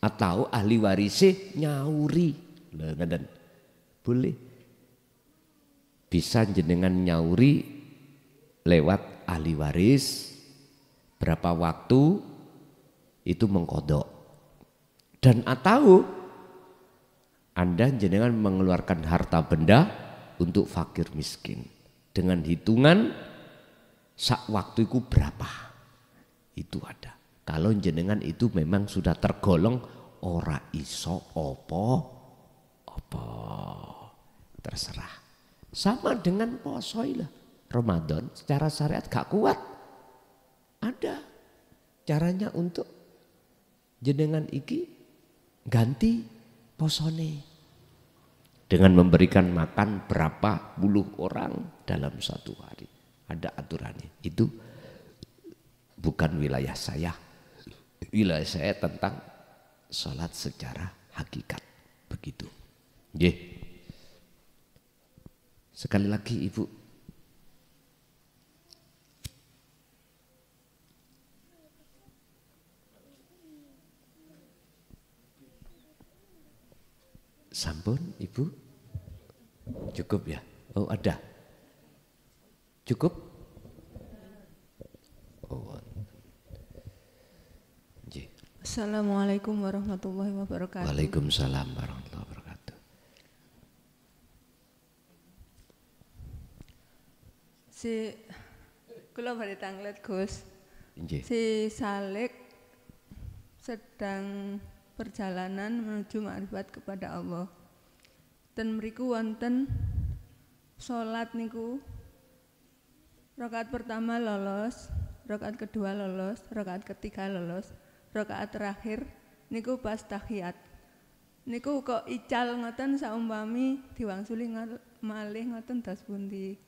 atau ahli warisnya nyauri, boleh, bisa jenengan nyauri lewat ahli waris berapa waktu itu mengkodok, dan atau Anda jenengan mengeluarkan harta benda untuk fakir miskin dengan hitungan sak waktu itu berapa. Itu ada. Kalau jenengan itu memang sudah tergolong ora iso opo terserah. Sama dengan poso lah. Ramadan secara syariat gak kuat. Ada caranya untuk jenengan iki ganti posone dengan memberikan makan berapa puluh orang dalam satu hari. Ada aturannya. Itu bukan wilayah saya. Wilayah saya tentang sholat secara hakikat. Begitu. Nggih. Sekali lagi Ibu. Sampun Ibu? Cukup ya? Oh ada? Cukup? Oh. Assalamualaikum warahmatullahi wabarakatuh. Waalaikumsalam warahmatullahi wabarakatuh. Si kula badhe tanglet Gus. Nggih. Si Salik sedang perjalanan menuju makrifat kepada Allah. Dan mriku wonten salat niku rakaat pertama lolos, rakaat kedua lolos, rakaat ketiga lolos, rakaat terakhir niku pas tahiyat. Niku kok ical ngoten saumpami diwangsuli malih ngoten das pundi.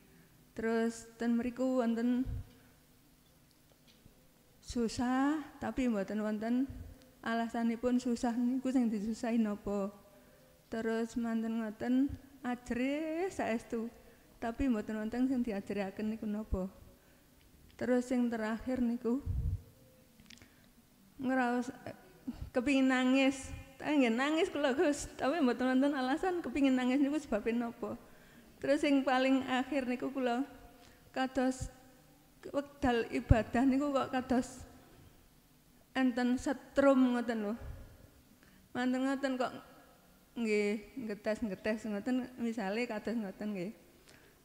Terus ten mriku wonten susah tapi mboten wonten alasanipun susah niku sing disusahi napa. Terus manten ngoten ajre saestu tapi mboten wonten sing diajeraken niku napa. Terus sing terakhir niku ngraos kepingin nangis. Tapi nggih nangis kula Gus, tapi mboten wonten alasan kepingin nangis niku sebabin napa. Terus sing paling akhir niku kula kados wekdal ibadah niku kok kados enten setrum ngoten lho. Manten ngoten kok nggih ngetes ngoten misale kados ngoten nggih.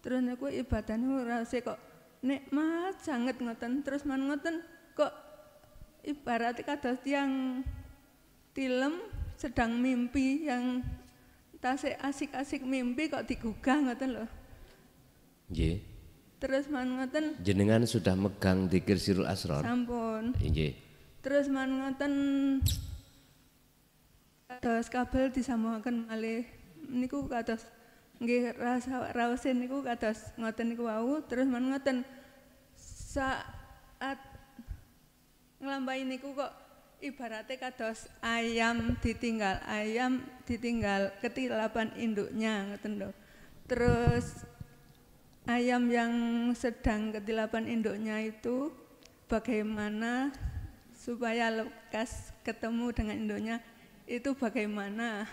Terus niku ibadah niku rase kok nikmat sanget ngoten. Terus man ngoten kok ibarat kados tiyang tilem sedang mimpi yang tasik asik-asik mimpi kok digugah ngoten lho. Nggih. Terus man ngoten Jenengan sudah megang dzikir Sirul Asrar? sampun. Nggih. Terus man ngoten kados kabel disambungaken malih niku kados nggih raosin niku kados ngoten niku wau. Terus man ngoten saat nglampahi niku kok ibaratnya kados ayam ditinggal ketilapan induknya ngoten lho. Terus ayam yang sedang ketilapan induknya itu bagaimana supaya lekas ketemu dengan induknya itu bagaimana?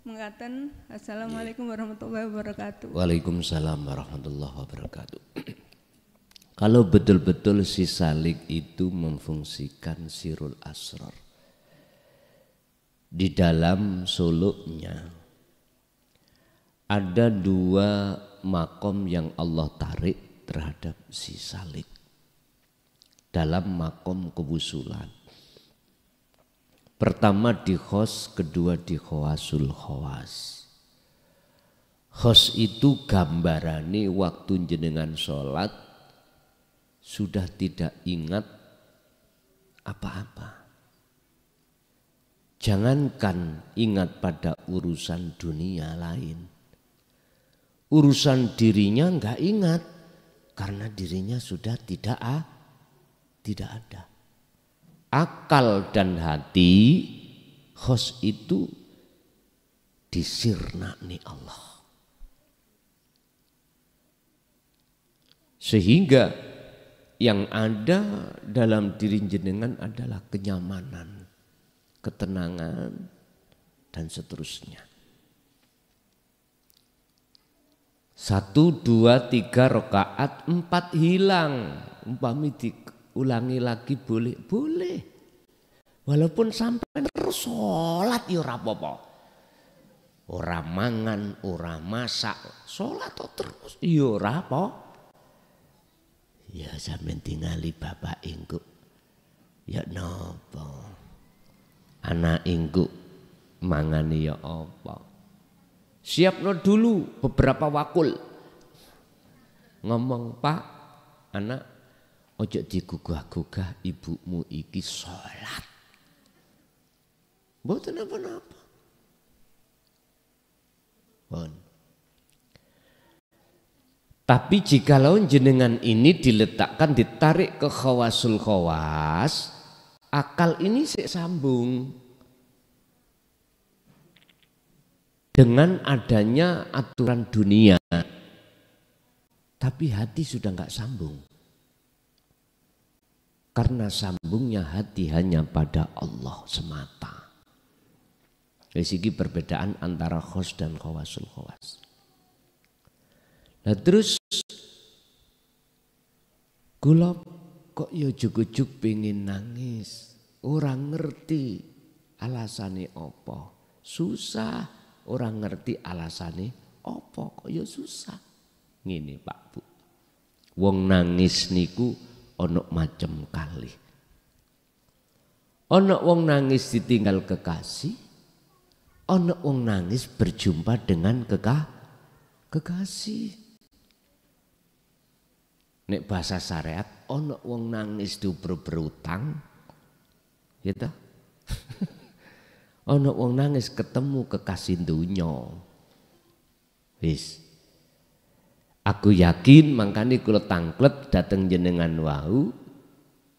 Mengatakan Assalamualaikum warahmatullahi wabarakatuh. Waalaikumsalam warahmatullahi wabarakatuh. Kalau betul-betul si Salik itu memfungsikan Sirul Asrar di dalam suluknya ada dua makom yang Allah tarik terhadap si Salik dalam makom kewusulan. Pertama di khos, kedua di khawasul khawas. Khos itu gambarane waktu jenengan sholat sudah tidak ingat apa-apa. Jangankan ingat pada urusan dunia lain. Urusan dirinya enggak ingat karena dirinya sudah tidak ada. Akal dan hati khos itu disirnakni Allah. Sehingga yang ada dalam diri jenengan adalah kenyamanan, ketenangan dan seterusnya. 1, 2, 3 rakaat 4 hilang. Umpami diulangi lagi boleh. Walaupun sampai terus sholat ya ora apa-apa. Ora mangan, ora masak, sholat terus ya ora apa. Ya sampeyan tingali bapak engko. Ya napa? Anak engko mangani ya apa? Siapno dulu beberapa wakul. Ngomong, Pak, anak ojo digugah-gugah ibumu iki sholat. Mboten apa-apa. Pun. Tapi jikalau jenengan ini diletakkan, ditarik ke khawasul khawas, akal ini sik sambung. Dengan adanya aturan dunia, tapi hati sudah enggak sambung. Karena sambungnya hati hanya pada Allah semata. Dari segi perbedaan antara khos dan khawasul khawas. Nah terus kula kok ya jujuk-jujuk pengen nangis, orang ngerti alasane apa, susah, orang ngerti alasane apa, kok ya susah. Ngene Pak Bu, wong nangis niku ono macem kali. Ono wong nangis ditinggal kekasih, ono wong nangis berjumpa dengan kekasih. Nek bahasa syariat, ono wong nangis berutang, gitu. Ono wong nangis ketemu kekasih dunya. Wis. Aku yakin makanya kula tangklet dateng jenengan wau,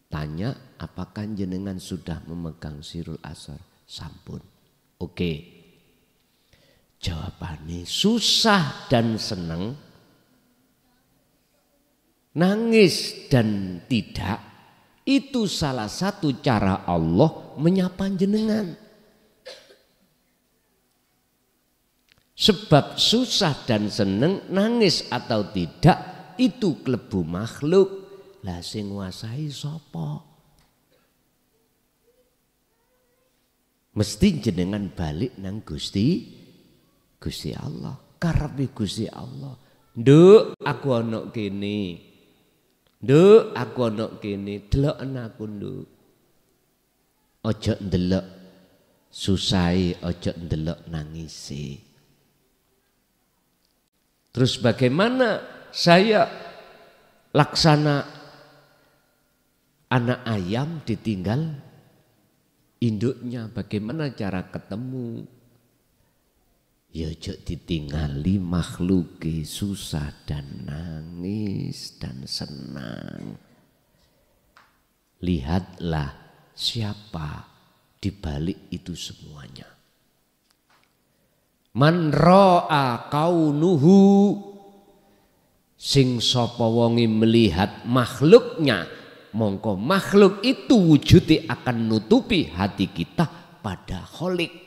tanya apakah jenengan sudah memegang sirul asar? Sampun. Oke. Jawabannya susah dan senang. Nangis dan tidak, itu salah satu cara Allah menyapa jenengan. Sebab susah dan seneng, nangis atau tidak, itu klebu makhluk. Lah sing nguasai sapa? Mesti jenengan balik nang Gusti Allah. Karepe Gusti Allah. Nduk, aku ana kene. Nduk, aku ana kene, deloken aku nduk. Aja ndelok susahe, aja ndelok nangise. Terus bagaimana saya laksana anak ayam ditinggal induknya, bagaimana cara ketemu? Ya ojo ditinggali makhluki, susah dan nangis dan senang. Lihatlah siapa di balik itu semuanya. Man ra'a kaunuhu, sing sapa wonge melihat makhluknya, mongko makhluk itu wujudnya akan nutupi hati kita pada kholik.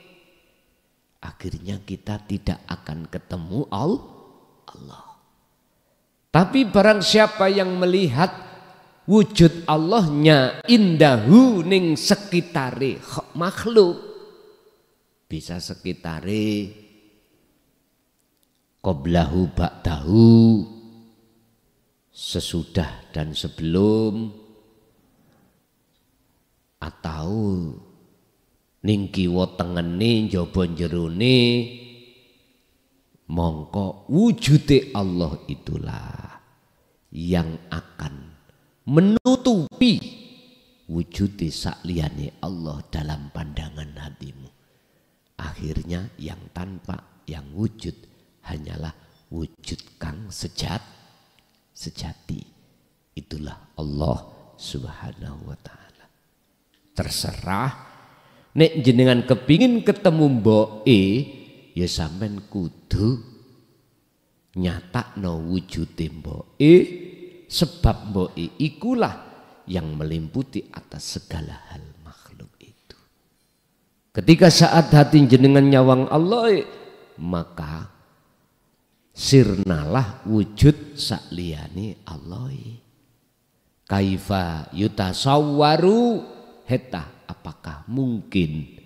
Akhirnya kita tidak akan ketemu Allah. Tapi barang siapa yang melihat wujud Allahnya indahu ning sekitare makhluk, bisa sekitare qoblahu ba'dahu, sesudah dan sebelum, atau ning kiwa tengene njaba jerone, mongko wujude Allah itulah yang akan menutupi wujude sakliyane Allah dalam pandangan hatimu. Akhirnya yang tanpa, yang wujud hanyalah wujud kang sejati. Itulah Allah Subhanahu wa ta'ala. Terserah nek jenengan kepingin ketemu mboke, ya sampean kudu nyatakno wujude mboke, sebab mboke ikulah yang melimputi atas segala hal makhluk itu. Ketika saat hati jenengan nyawang Allah, maka sirnalah wujud sakliyane Allah. Kaifa yutasawwaru heta, apakah mungkin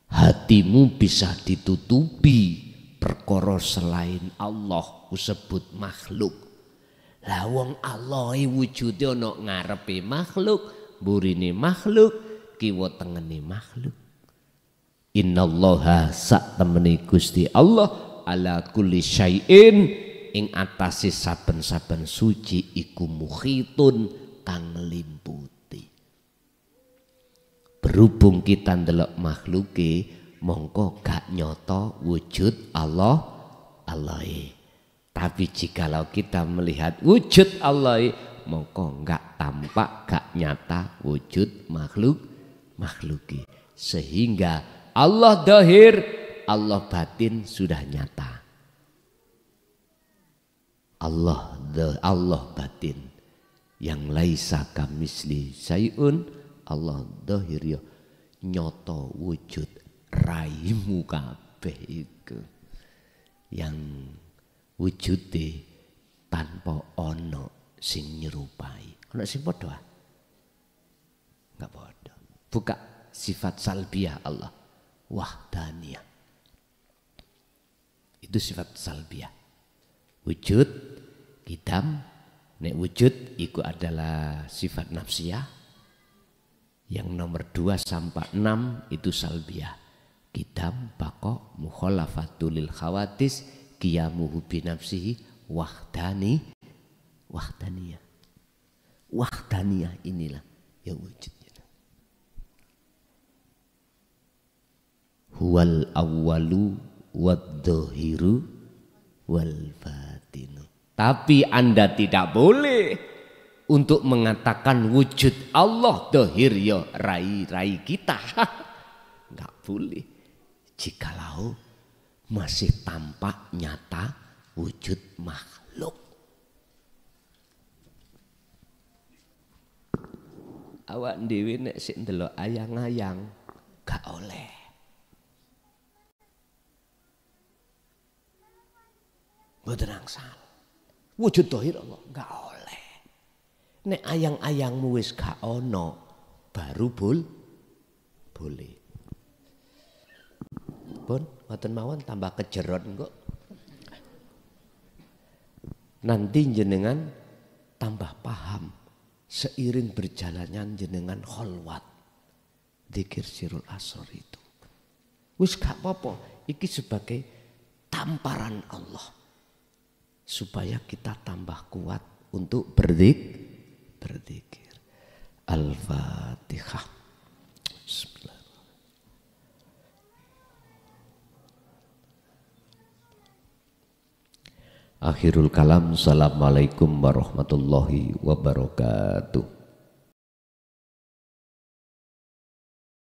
hatimu bisa ditutupi perkara selain Allah disebut makhluk? Lah wong Allah wujude ana ngarepe makhluk, burine makhluk, kiwa tengene makhluk. Innallaha sak temene Gusti Allah ala kulli syai'in, ing atase saben-saben suci iku mukhitun kang nglimputi. Berhubung kita ndelok makhluke, mongko gak nyoto wujud Allah. Tapi jikalau kita melihat wujud Allah, maka enggak tampak, enggak nyata wujud makhluki. Sehingga Allah zahir, Allah batin sudah nyata. Allah batin yang laisa kamisli sayun, Allah zahir ya nyoto wujud raimu kabeh iku yang wujude tanpa ono sing nyerupai. Ono sing padha? Enggak padha. Buka sifat salbiyah Allah, wahdaniyah. Itu sifat salbiyah. Wujud kidam, nek wujud iku adalah sifat nafsiyah. Yang nomor 2 sampai 6 itu salbiyah. Kidam, bako, mukhalafatul lil khawatis, qiyamuhu bi nafsihi, wahdaniyah. Wahdaniyah inilah yang wujudnya. Huwal awwalu wad-dhahiru wal batinu. Tapi Anda tidak boleh untuk mengatakan wujud Allah dhahir ya rai kita. Enggak boleh. Jikalau masih tampak nyata wujud makhluk. Awak dhewe nek sik ndelok ayang-ayang gak oleh. Mboten angsal. Wujud dhahir Allah gak oleh. Nek ayang-ayangmu wis gak ono baru boleh. Pun mboten mawon tambah kejerot kok. Nanti jenengan tambah paham seiring berjalannya jenengan kholwat dzikir sirul asrar itu. Wis gak apa-apa, iki sebagai tamparan Allah supaya kita tambah kuat untuk berzikir. Al-Fatihah. Bismillah. Akhirul kalam. Assalamualaikum warahmatullahi wabarakatuh.